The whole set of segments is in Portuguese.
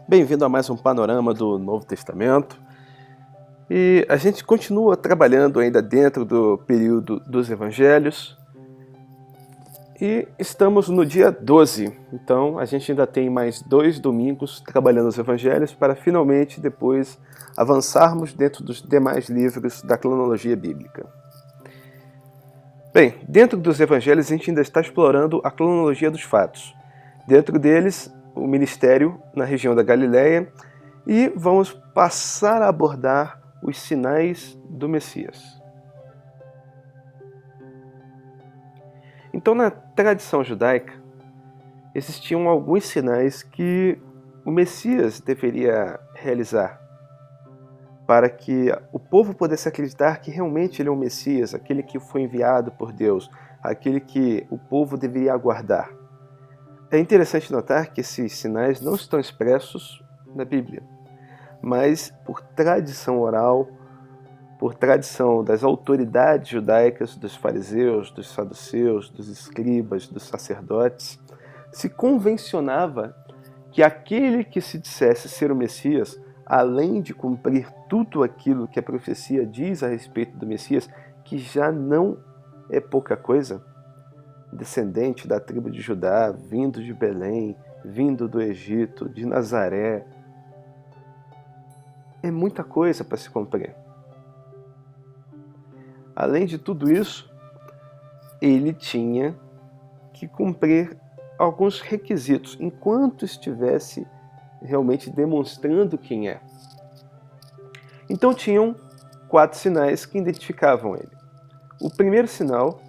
Bem-vindo a mais um panorama do Novo Testamento. E a gente continua trabalhando ainda dentro do período dos Evangelhos. E estamos no dia 12, então a gente ainda tem mais 2 domingos trabalhando os Evangelhos para finalmente depois avançarmos dentro dos demais livros da cronologia bíblica. Bem, dentro dos Evangelhos a gente ainda está explorando a cronologia dos fatos. Dentro deles, o ministério na região da Galileia, e vamos passar a abordar os sinais do Messias. Então, na tradição judaica, existiam alguns sinais que o Messias deveria realizar para que o povo pudesse acreditar que realmente ele é o Messias, aquele que foi enviado por Deus, aquele que o povo deveria aguardar. É interessante notar que esses sinais não estão expressos na Bíblia, mas por tradição oral, por tradição das autoridades judaicas, dos fariseus, dos saduceus, dos escribas, dos sacerdotes, se convencionava que aquele que se dissesse ser o Messias, além de cumprir tudo aquilo que a profecia diz a respeito do Messias, que já não é pouca coisa, descendente da tribo de Judá, vindo de Belém, vindo do Egito, de Nazaré, é muita coisa para se cumprir. Além de tudo isso, ele tinha que cumprir alguns requisitos, enquanto estivesse realmente demonstrando quem é. Então tinham 4 sinais que identificavam ele. O primeiro sinal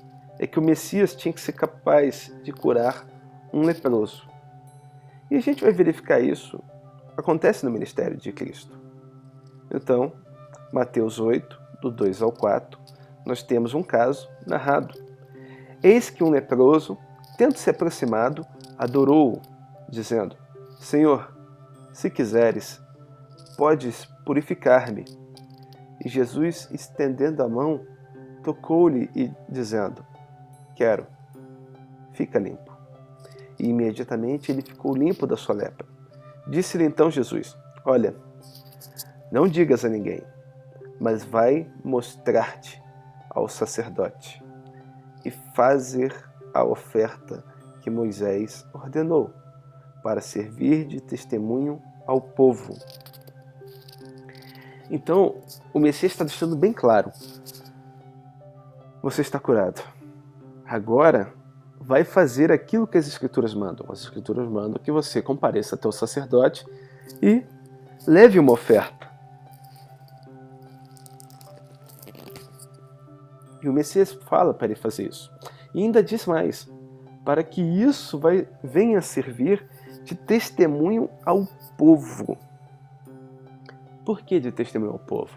é que o Messias tinha que ser capaz de curar um leproso. E a gente vai verificar isso, acontece no ministério de Cristo. Então, Mateus 8, do 2 ao 4, nós temos um caso narrado. Eis que um leproso, tendo se aproximado, adorou-o, dizendo: Senhor, se quiseres, podes purificar-me. E Jesus, estendendo a mão, tocou-lhe e dizendo: Quero, fica limpo. E imediatamente ele ficou limpo da sua lepra. Disse-lhe então Jesus: Olha, não digas a ninguém, mas vai mostrar-te ao sacerdote e fazer a oferta que Moisés ordenou, para servir de testemunho ao povo. Então, o Messias está deixando bem claro: você está curado. Agora, vai fazer aquilo que as Escrituras mandam. As Escrituras mandam que você compareça até o sacerdote e leve uma oferta. E o Messias fala para ele fazer isso. E ainda diz mais: para que isso venha a servir de testemunho ao povo. Por que de testemunho ao povo?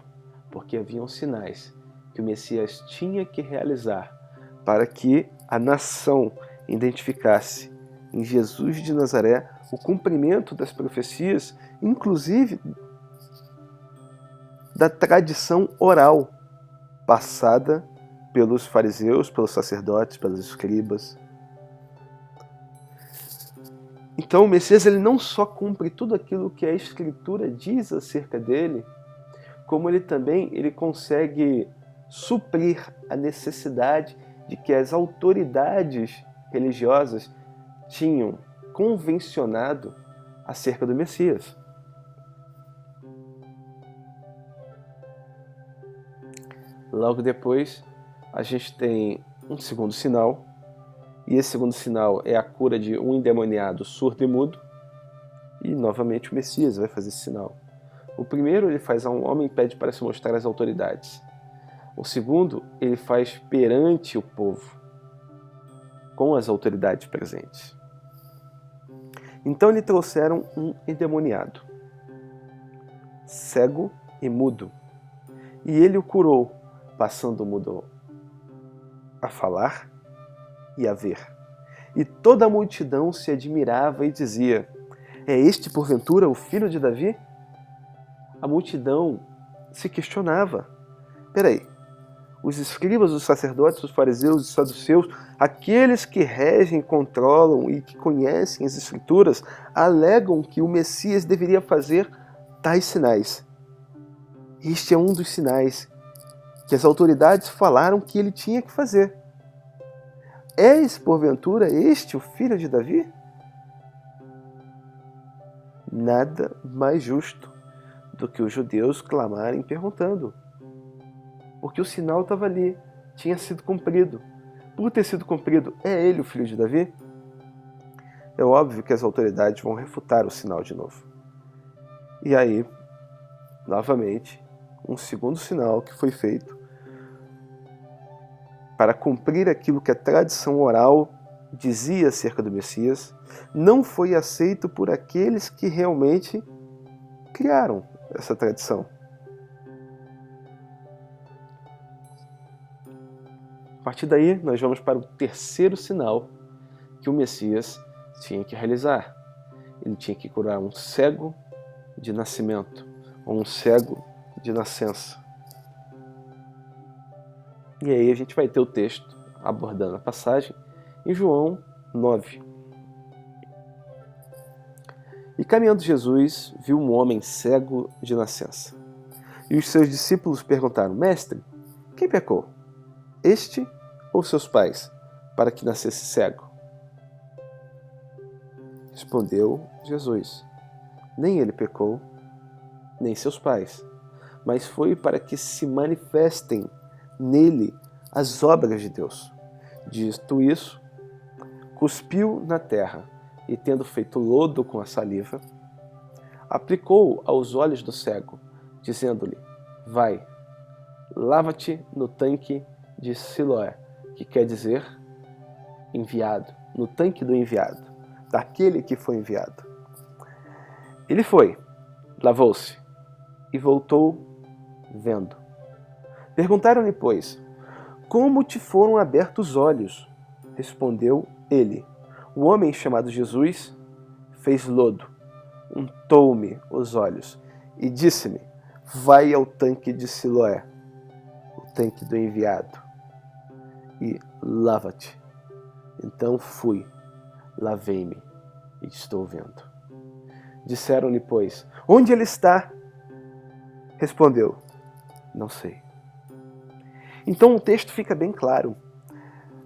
Porque haviam sinais que o Messias tinha que realizar para que a nação identificasse em Jesus de Nazaré o cumprimento das profecias, inclusive da tradição oral passada pelos fariseus, pelos sacerdotes, pelos escribas. Então o Messias ele não só cumpre tudo aquilo que a Escritura diz acerca dele, como ele também consegue suprir a necessidade de que as autoridades religiosas tinham convencionado acerca do Messias. Logo depois, a gente tem um segundo sinal, e esse segundo sinal é a cura de um endemoniado surdo e mudo, e novamente o Messias vai fazer esse sinal. O primeiro ele faz a um homem e pede para se mostrar às autoridades. O segundo ele faz perante o povo, com as autoridades presentes. Então lhe trouxeram um endemoniado, cego e mudo, e ele o curou, passando o mudo a falar e a ver. E toda a multidão se admirava e dizia: É este, porventura, o filho de Davi? A multidão se questionava: Peraí, Os escribas, os sacerdotes, os fariseus, os saduceus, aqueles que regem, controlam e que conhecem as Escrituras, alegam que o Messias deveria fazer tais sinais. Este é um dos sinais que as autoridades falaram que ele tinha que fazer. És, porventura, este o filho de Davi? Nada mais justo do que os judeus clamarem perguntando. Porque o sinal estava ali, tinha sido cumprido. Por ter sido cumprido, é ele o filho de Davi? É óbvio que as autoridades vão refutar o sinal de novo. E aí, novamente, um segundo sinal que foi feito para cumprir aquilo que a tradição oral dizia acerca do Messias, não foi aceito por aqueles que realmente criaram essa tradição. A partir daí, nós vamos para o terceiro sinal que o Messias tinha que realizar. Ele tinha que curar um cego de nascimento, ou um cego de nascença. E aí a gente vai ter o texto abordando a passagem em João 9. E caminhando Jesus, viu um homem cego de nascença. E os seus discípulos perguntaram: Mestre, quem pecou? Este ou seus pais, para que nascesse cego? Respondeu Jesus: Nem ele pecou, nem seus pais, mas foi para que se manifestem nele as obras de Deus. Dito isso, cuspiu na terra e, tendo feito lodo com a saliva, aplicou aos olhos do cego, dizendo-lhe: Vai, lava-te no tanque de Siloé, que quer dizer enviado, no tanque do enviado, daquele que foi enviado. Ele foi, lavou-se e voltou vendo. Perguntaram-lhe, pois, como te foram abertos os olhos? Respondeu ele: O homem chamado Jesus fez lodo, untou-me os olhos e disse-me: Vai ao tanque de Siloé, o tanque do enviado, e lava-te. Então fui, lavei-me e estou vendo. Disseram-lhe, pois, onde ele está? Respondeu: Não sei. Então o texto fica bem claro.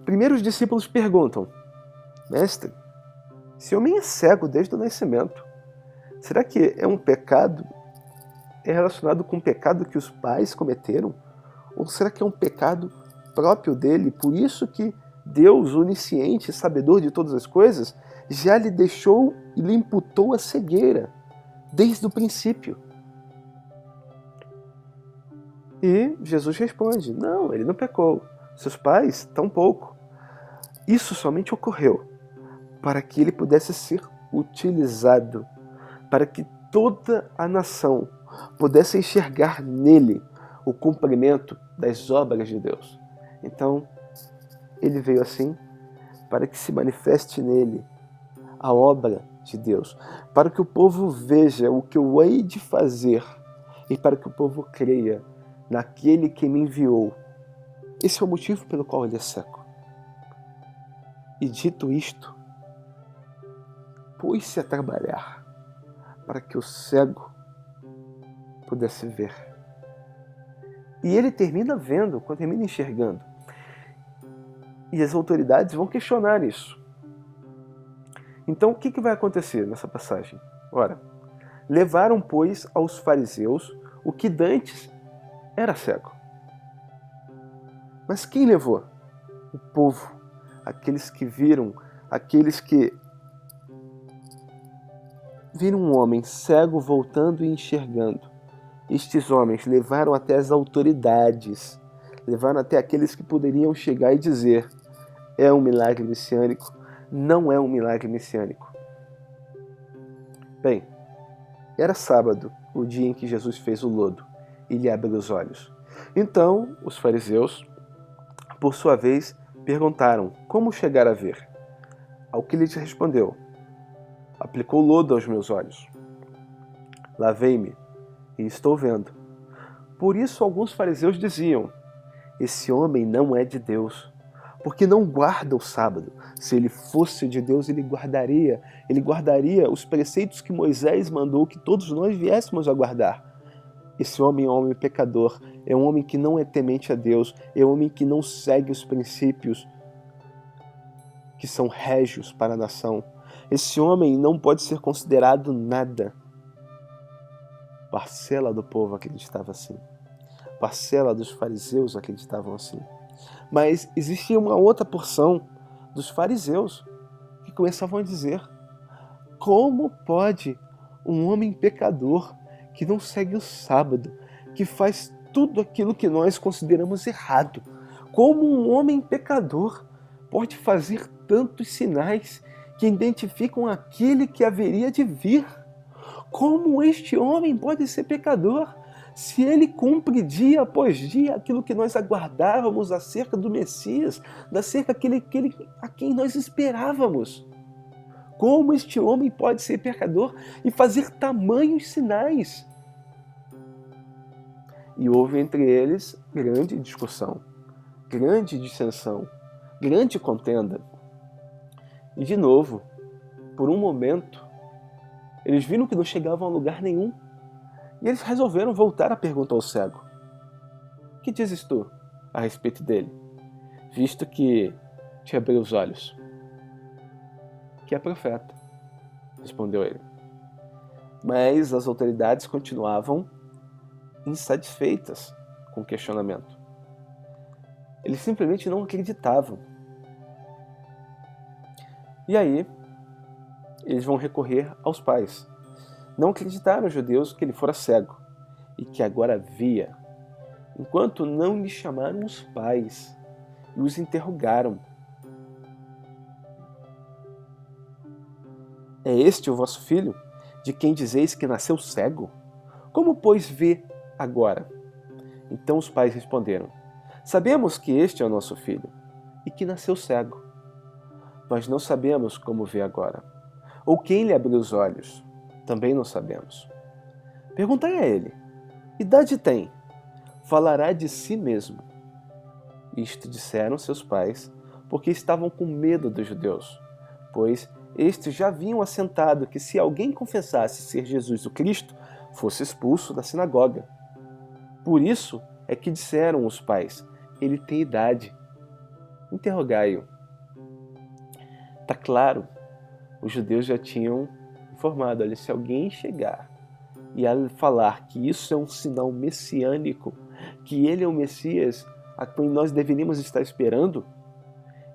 Primeiro os discípulos perguntam: Mestre, esse homem é cego desde o nascimento. Será que é um pecado? É relacionado com um pecado que os pais cometeram? Ou será que é um pecado próprio dele? Por isso que Deus, onisciente, sabedor de todas as coisas, já lhe deixou e lhe imputou a cegueira, desde o princípio. E Jesus responde: Não, ele não pecou. Seus pais, tampouco. Isso somente ocorreu para que ele pudesse ser utilizado, para que toda a nação pudesse enxergar nele o cumprimento das obras de Deus. Então, ele veio assim para que se manifeste nele a obra de Deus, para que o povo veja o que eu hei de fazer e para que o povo creia naquele que me enviou. Esse é o motivo pelo qual ele é cego. E dito isto, pôs-se a trabalhar para que o cego pudesse ver. E ele termina vendo, quando termina enxergando. E as autoridades vão questionar isso. Então o que vai acontecer nessa passagem? Ora, levaram, pois, aos fariseus o que dantes era cego. Mas quem levou? O povo, aqueles que viram, aqueles que viram um homem cego voltando e enxergando. Estes homens levaram até as autoridades, levaram até aqueles que poderiam chegar e dizer: é um milagre messiânico, não é um milagre messiânico. Bem, era sábado, o dia em que Jesus fez o lodo e lhe abriu os olhos. Então, os fariseus, por sua vez, perguntaram como chegar a ver. Ao que lhes respondeu: aplicou lodo aos meus olhos. Lavei-me e estou vendo. Por isso alguns fariseus diziam: esse homem não é de Deus, porque não guarda o sábado. Se ele fosse de Deus, ele guardaria os preceitos que Moisés mandou que todos nós viéssemos a guardar. Esse homem é um homem pecador, é um homem que não é temente a Deus, é um homem que não segue os princípios que são régios para a nação. Esse homem não pode ser considerado nada. Parcela do povo acreditava assim. Parcela dos fariseus acreditavam assim. Mas existia uma outra porção dos fariseus que começavam a dizer: como pode um homem pecador que não segue o sábado, que faz tudo aquilo que nós consideramos errado, como um homem pecador pode fazer tantos sinais que identificam aquele que haveria de vir? Como este homem pode ser pecador se ele cumpre dia após dia aquilo que nós aguardávamos acerca do Messias, acerca daquele a quem nós esperávamos? Como este homem pode ser pecador e fazer tamanhos sinais? E houve entre eles grande discussão, grande dissensão, grande contenda. E de novo, por um momento, eles viram que não chegavam a lugar nenhum. E eles resolveram voltar a pergunta ao cego: que dizes tu a respeito dele, visto que te abriu os olhos? Que é profeta, respondeu ele. Mas as autoridades continuavam insatisfeitas com o questionamento. Eles simplesmente não acreditavam. E aí, eles vão recorrer aos pais. Não acreditaram os judeus que ele fora cego e que agora via, enquanto não lhe chamaram os pais e os interrogaram: é este o vosso filho, de quem dizeis que nasceu cego? Como, pois, vê agora? Então os pais responderam: sabemos que este é o nosso filho e que nasceu cego, mas não sabemos como vê agora, ou quem lhe abriu os olhos. Também não sabemos. Perguntai a ele: idade tem? Falará de si mesmo. Isto disseram seus pais, porque estavam com medo dos judeus, pois estes já haviam assentado que se alguém confessasse ser Jesus o Cristo, fosse expulso da sinagoga. Por isso é que disseram os pais: ele tem idade. Interrogai-o. Está claro, os judeus já tinham informado: olha, se alguém chegar e falar que isso é um sinal messiânico, que ele é o Messias a quem nós deveríamos estar esperando,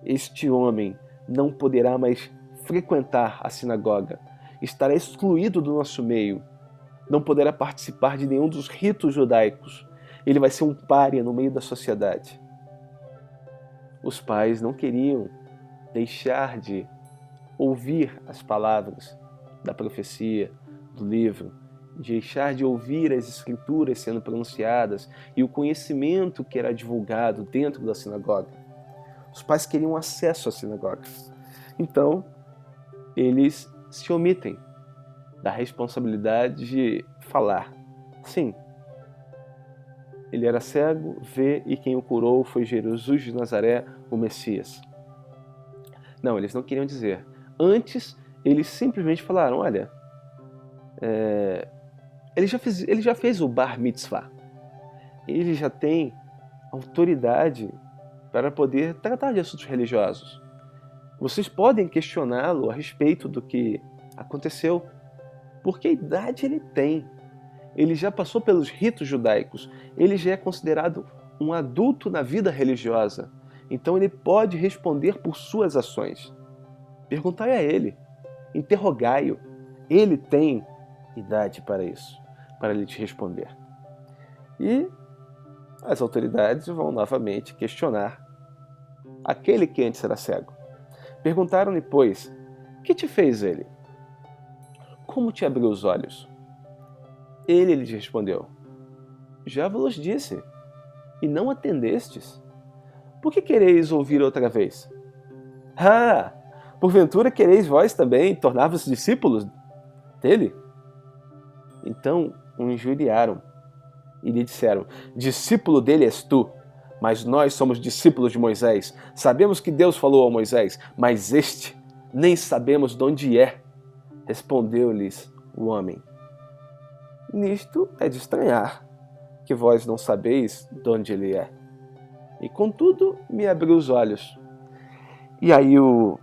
este homem não poderá mais frequentar a sinagoga, estará excluído do nosso meio, não poderá participar de nenhum dos ritos judaicos, ele vai ser um pária no meio da sociedade. Os pais não queriam deixar de ouvir as palavras da profecia, do livro, de deixar de ouvir as escrituras sendo pronunciadas e o conhecimento que era divulgado dentro da sinagoga. Os pais queriam acesso à sinagoga. Então, eles se omitem da responsabilidade de falar: sim, ele era cego, vê, e quem o curou foi Jesus de Nazaré, o Messias. Não, eles não queriam dizer. Antes, eles simplesmente falaram: olha, ele já fez o bar mitzvah. Ele já tem autoridade para poder tratar de assuntos religiosos. Vocês podem questioná-lo a respeito do que aconteceu, porque a idade ele tem. Ele já passou pelos ritos judaicos. Ele já é considerado um adulto na vida religiosa. Então ele pode responder por suas ações. Perguntai a ele. Interrogai-o. Ele tem idade para isso, para ele te responder. E as autoridades vão novamente questionar aquele que antes era cego. Perguntaram-lhe, pois: que te fez ele? Como te abriu os olhos? Ele lhes respondeu: já vos disse, e não atendestes. Por que quereis ouvir outra vez? Ah, porventura quereis vós também tornar-vos discípulos dele? Então o injuriaram e lhe disseram: discípulo dele és tu, Mas nós somos discípulos de Moisés. Sabemos que Deus falou a Moisés, mas este nem sabemos de onde é. Respondeu-lhes o homem: Nisto é de estranhar, que vós não sabeis de onde ele é. E contudo me abriu os olhos. E aí o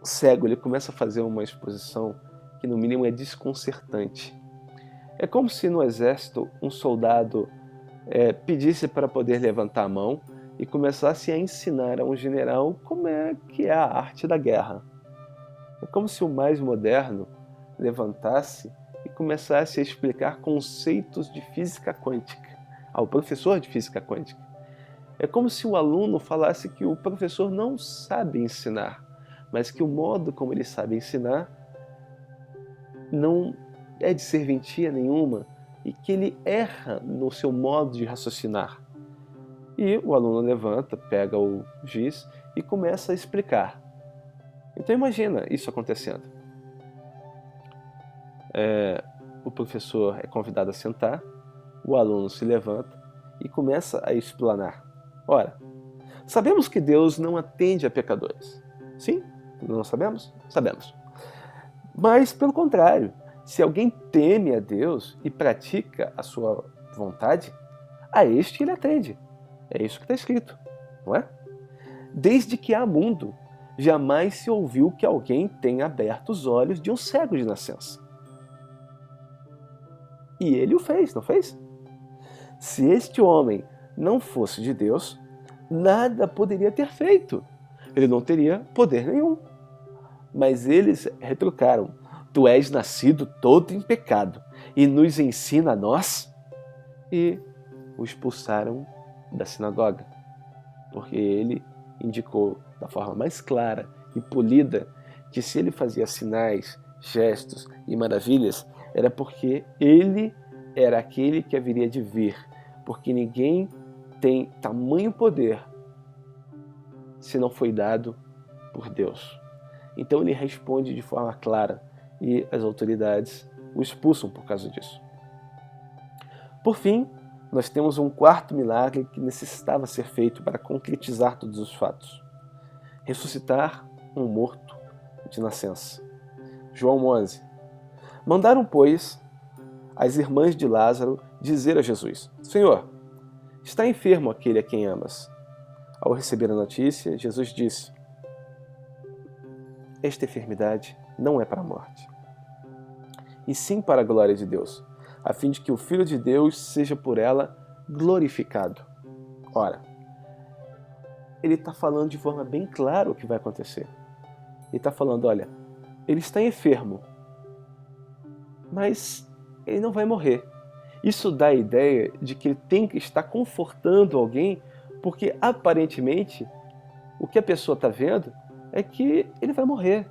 cego ele começa a fazer uma exposição que no mínimo é desconcertante. É como se no exército um soldado pedisse para poder levantar a mão e começasse a ensinar a um general como é que é a arte da guerra. É como se o mais moderno levantasse e começasse a explicar conceitos de física quântica ao professor de física quântica. É como se o aluno falasse que o professor não sabe ensinar, mas que o modo como ele sabe ensinar não é de serventia nenhuma e que ele erra no seu modo de raciocinar. E o aluno levanta, pega o giz e começa a explicar. Então imagina isso acontecendo. O professor é convidado a sentar, o aluno se levanta e começa a explanar. Ora, sabemos que Deus não atende a pecadores. Sim? Não sabemos? Sabemos. Mas, pelo contrário, se alguém teme a Deus e pratica a sua vontade, a este ele atende. É isso que está escrito, não é? Desde que há mundo, jamais se ouviu que alguém tenha aberto os olhos de um cego de nascença. E ele o fez, não fez? Se este homem não fosse de Deus, nada poderia ter feito. Ele não teria poder nenhum. Mas eles retrucaram: Tu és nascido todo em pecado e nos ensina a nós? E o expulsaram da sinagoga, porque ele indicou da forma mais clara e polida que se ele fazia sinais, gestos e maravilhas, era porque ele era aquele que haveria de vir, porque ninguém tem tamanho poder se não foi dado por Deus. Então ele responde de forma clara e as autoridades o expulsam por causa disso. Por fim, nós temos um quarto milagre que necessitava ser feito para concretizar todos os fatos: ressuscitar um morto de nascença. João 11. Mandaram, pois, as irmãs de Lázaro dizer a Jesus: Senhor, está enfermo aquele a quem amas. Ao receber a notícia, Jesus disse: Esta enfermidade não é para a morte, e sim para a glória de Deus, a fim de que o Filho de Deus seja por ela glorificado. Ora, ele está falando de forma bem clara o que vai acontecer. Ele está falando, olha, ele está enfermo, mas ele não vai morrer. Isso dá a ideia de que ele tem que estar confortando alguém, porque aparentemente o que a pessoa está vendo é que ele vai morrer.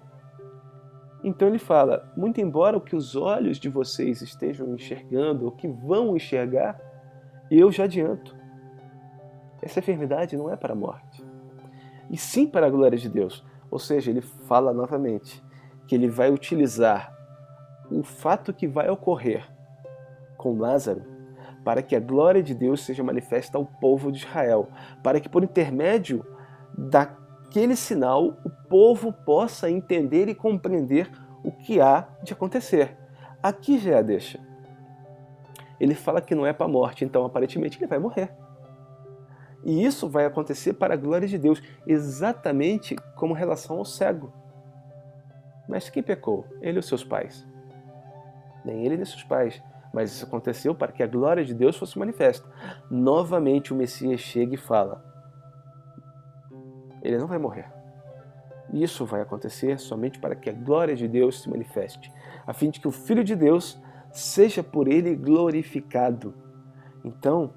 Então ele fala, muito embora o que os olhos de vocês estejam enxergando, ou que vão enxergar, eu já adianto. Essa enfermidade não é para a morte, e sim para a glória de Deus. Ou seja, ele fala novamente que ele vai utilizar o fato que vai ocorrer com Lázaro para que a glória de Deus seja manifesta ao povo de Israel, para que por intermédio daquele sinal o povo possa entender e compreender o que há de acontecer. Aqui já é a deixa. Ele fala que não é para a morte, então aparentemente ele vai morrer. E isso vai acontecer para a glória de Deus, exatamente como em relação ao cego. Mas quem pecou? Ele ou seus pais? Nem ele nem seus pais. Mas isso aconteceu para que a glória de Deus fosse manifesta. Novamente o Messias chega e fala: ele não vai morrer. Isso vai acontecer somente para que a glória de Deus se manifeste, a fim de que o Filho de Deus seja por ele glorificado. Então,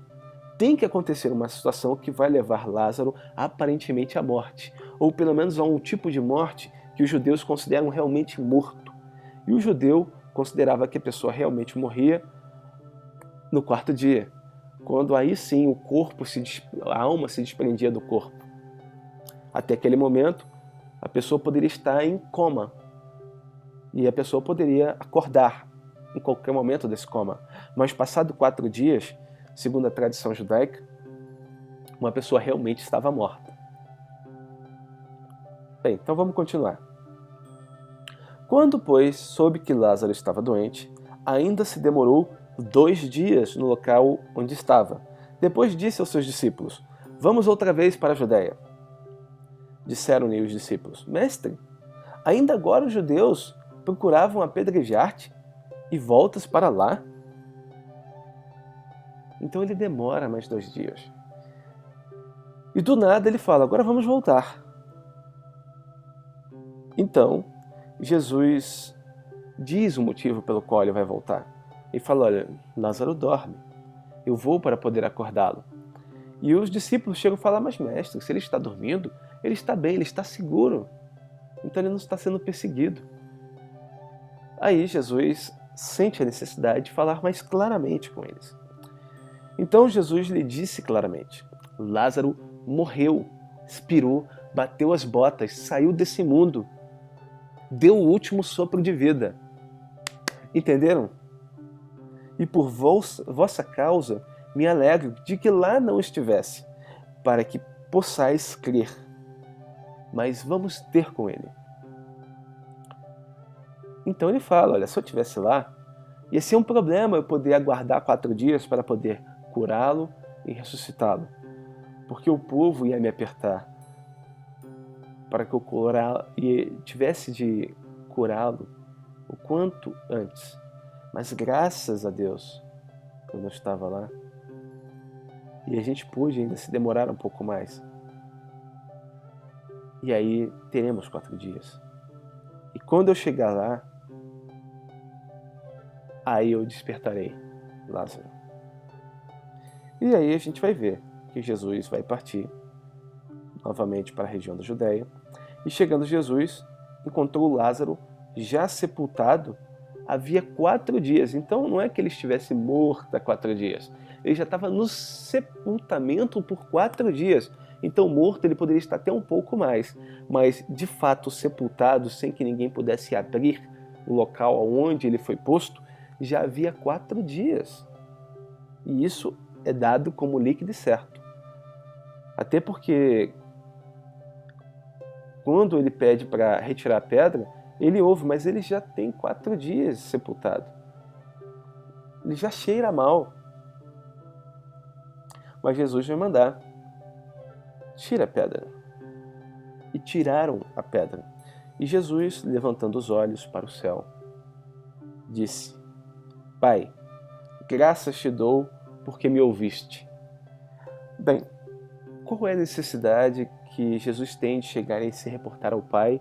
tem que acontecer uma situação que vai levar Lázaro aparentemente à morte, ou pelo menos a um tipo de morte que os judeus consideram realmente morto. E o judeu considerava que a pessoa realmente morria no quarto dia, quando aí sim a alma se desprendia do corpo. Até aquele momento, a pessoa poderia estar em coma, e a pessoa poderia acordar em qualquer momento desse coma. Mas passado 4 dias, segundo a tradição judaica, uma pessoa realmente estava morta. Bem, então vamos continuar. Quando, pois, soube que Lázaro estava doente, ainda se demorou 2 dias no local onde estava. Depois disse aos seus discípulos: Vamos outra vez para a Judéia. Disseram-lhe os discípulos: Mestre, ainda agora os judeus procuravam apedrejar-te e voltas para lá? Então ele demora mais 2 dias. E do nada ele fala: Agora vamos voltar. Então, Jesus diz o motivo pelo qual ele vai voltar. Ele fala: olha, Lázaro dorme, eu vou para poder acordá-lo. E os discípulos chegam a falar: mas mestre, se ele está dormindo, ele está bem, ele está seguro. Então ele não está sendo perseguido. Aí Jesus sente a necessidade de falar mais claramente com eles. Então Jesus lhe disse claramente: Lázaro morreu, expirou, bateu as botas, saiu desse mundo, deu o último sopro de vida. Entenderam? E por vossa causa me alegro de que lá não estivesse, para que possais crer. Mas vamos ter com ele. Então ele fala: olha, se eu estivesse lá, ia ser um problema eu poder aguardar 4 dias para poder curá-lo e ressuscitá-lo. Porque o povo ia me apertar para que eu tivesse de curá-lo o quanto antes. Mas graças a Deus eu não estava lá. E a gente pôde ainda se demorar um pouco mais. E aí teremos 4 dias. E quando eu chegar lá, aí eu despertarei Lázaro. E aí a gente vai ver que Jesus vai partir novamente para a região da Judéia. E chegando Jesus, encontrou Lázaro já sepultado havia 4 dias. Então não é que ele estivesse morto há 4 dias. Ele já estava no sepultamento por 4 dias. Então morto ele poderia estar até um pouco mais. Mas de fato sepultado, sem que ninguém pudesse abrir o local onde ele foi posto, já havia 4 dias. E isso é dado como líquido e certo. Até porque quando ele pede para retirar a pedra, ele ouve, mas ele já tem 4 dias sepultado. Ele já cheira mal. Mas Jesus vai mandar: tira a pedra. E tiraram a pedra. E Jesus, levantando os olhos para o céu, disse: Pai, graças te dou porque me ouviste. Bem, qual é a necessidade que Jesus tem de chegar e se reportar ao Pai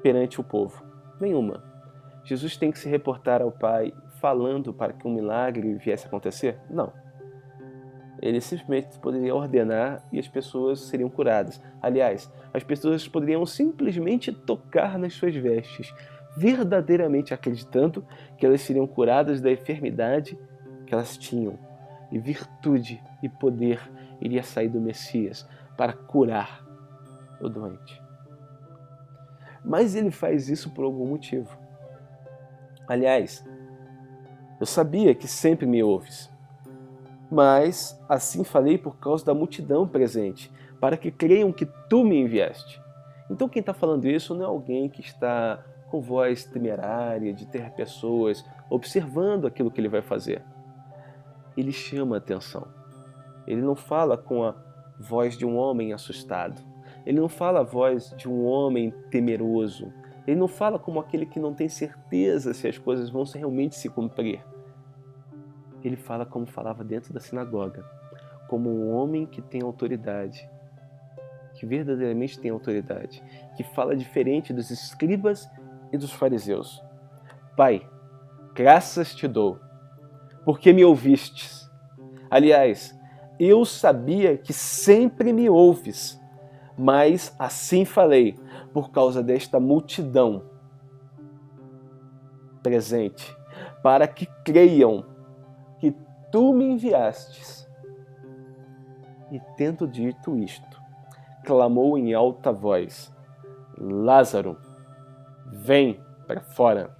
perante o povo? Nenhuma. Jesus tem que se reportar ao Pai falando para que um milagre viesse a acontecer? Não. Ele simplesmente poderia ordenar e as pessoas seriam curadas. Aliás, as pessoas poderiam simplesmente tocar nas suas vestes, verdadeiramente acreditando que elas seriam curadas da enfermidade que elas tinham. E virtude e poder iria sair do Messias para curar o doente. Mas ele faz isso por algum motivo. Aliás, eu sabia que sempre me ouves, mas assim falei por causa da multidão presente, para que creiam que tu me enviaste. Então quem está falando isso não é alguém que está com voz temerária de ter pessoas observando aquilo que ele vai fazer. Ele chama a atenção. Ele não fala com a voz de um homem assustado. Ele não fala a voz de um homem temeroso. Ele não fala como aquele que não tem certeza se as coisas vão realmente se cumprir. Ele fala como falava dentro da sinagoga, como um homem que tem autoridade, que verdadeiramente tem autoridade, que fala diferente dos escribas e dos fariseus. Pai, graças te dou, porque me ouvistes. Aliás, eu sabia que sempre me ouves, mas assim falei, por causa desta multidão presente, para que creiam que tu me enviastes. E tendo dito isto, clamou em alta voz: Lázaro, vem para fora.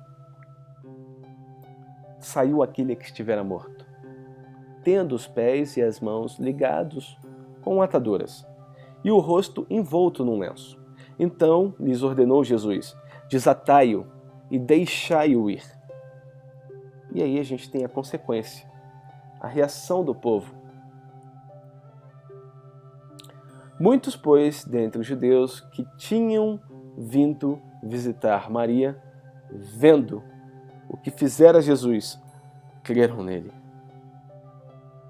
Saiu aquele que estivera morto, tendo os pés e as mãos ligados com ataduras, e o rosto envolto num lenço. Então lhes ordenou Jesus: desatai-o e deixai-o ir. E aí a gente tem a consequência, a reação do povo. Muitos, pois, dentre os judeus que tinham vindo visitar Maria, vendo o que fizera Jesus, creram nele.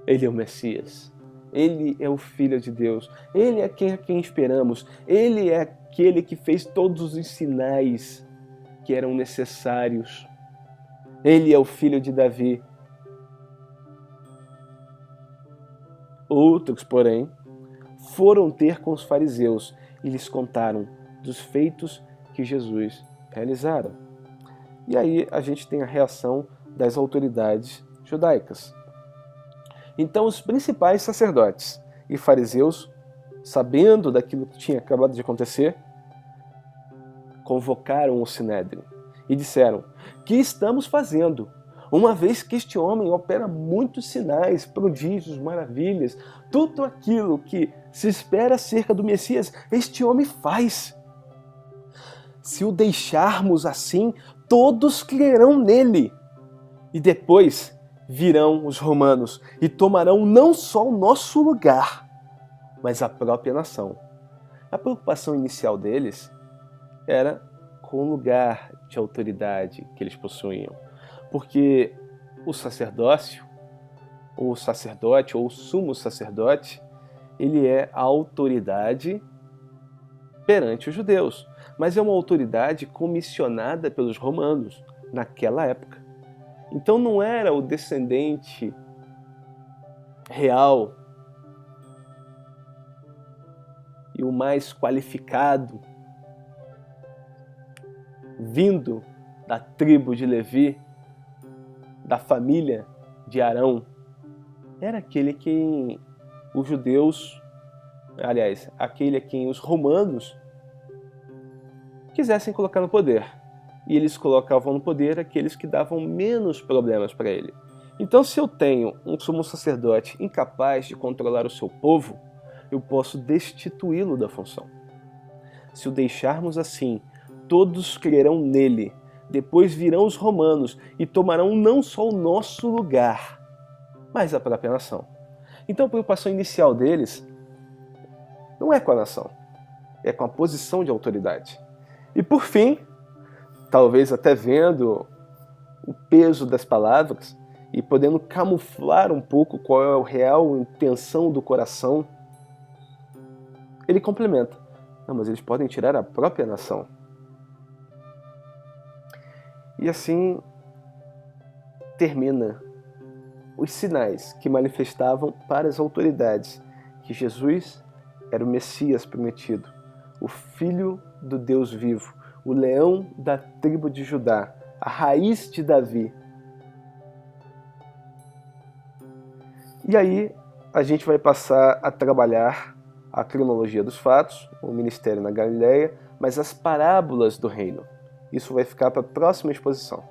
Ele é o Messias. Ele é o Filho de Deus. Ele é quem esperamos. Ele é aquele que fez todos os sinais que eram necessários. Ele é o Filho de Davi. Outros, porém, foram ter com os fariseus e lhes contaram dos feitos que Jesus realizara. E aí a gente tem a reação das autoridades judaicas. Então os principais sacerdotes e fariseus, sabendo daquilo que tinha acabado de acontecer, convocaram o Sinédrio e disseram: que estamos fazendo? Uma vez que este homem opera muitos sinais, prodígios, maravilhas, tudo aquilo que se espera acerca do Messias, este homem faz. Se o deixarmos assim, todos crerão nele. E depois virão os romanos e tomarão não só o nosso lugar, mas a própria nação. A preocupação inicial deles era com o lugar de autoridade que eles possuíam. Porque o sacerdócio, ou o sacerdote, ou o sumo sacerdote, ele é a autoridade perante os judeus. Mas é uma autoridade comissionada pelos romanos naquela época. Então não era o descendente real e o mais qualificado, vindo da tribo de Levi, da família de Arão. Era aquele que os judeus, aliás, aquele a quem os romanos quisessem colocar no poder. E eles colocavam no poder aqueles que davam menos problemas para ele. Então, se eu tenho um sumo sacerdote incapaz de controlar o seu povo, eu posso destituí-lo da função. Se o deixarmos assim, todos crerão nele. Depois virão os romanos e tomarão não só o nosso lugar, mas a própria nação. Então a preocupação inicial deles não é com a nação, é com a posição de autoridade. E por fim, talvez até vendo o peso das palavras e podendo camuflar um pouco qual é a real intenção do coração, ele complementa: não, mas eles podem tirar a própria nação. E assim termina os sinais que manifestavam para as autoridades que Jesus era o Messias prometido, o Filho do Deus vivo, o leão da tribo de Judá, a raiz de Davi. E aí a gente vai passar a trabalhar a cronologia dos fatos, o ministério na Galileia, mas as parábolas do reino. Isso vai ficar para a próxima exposição.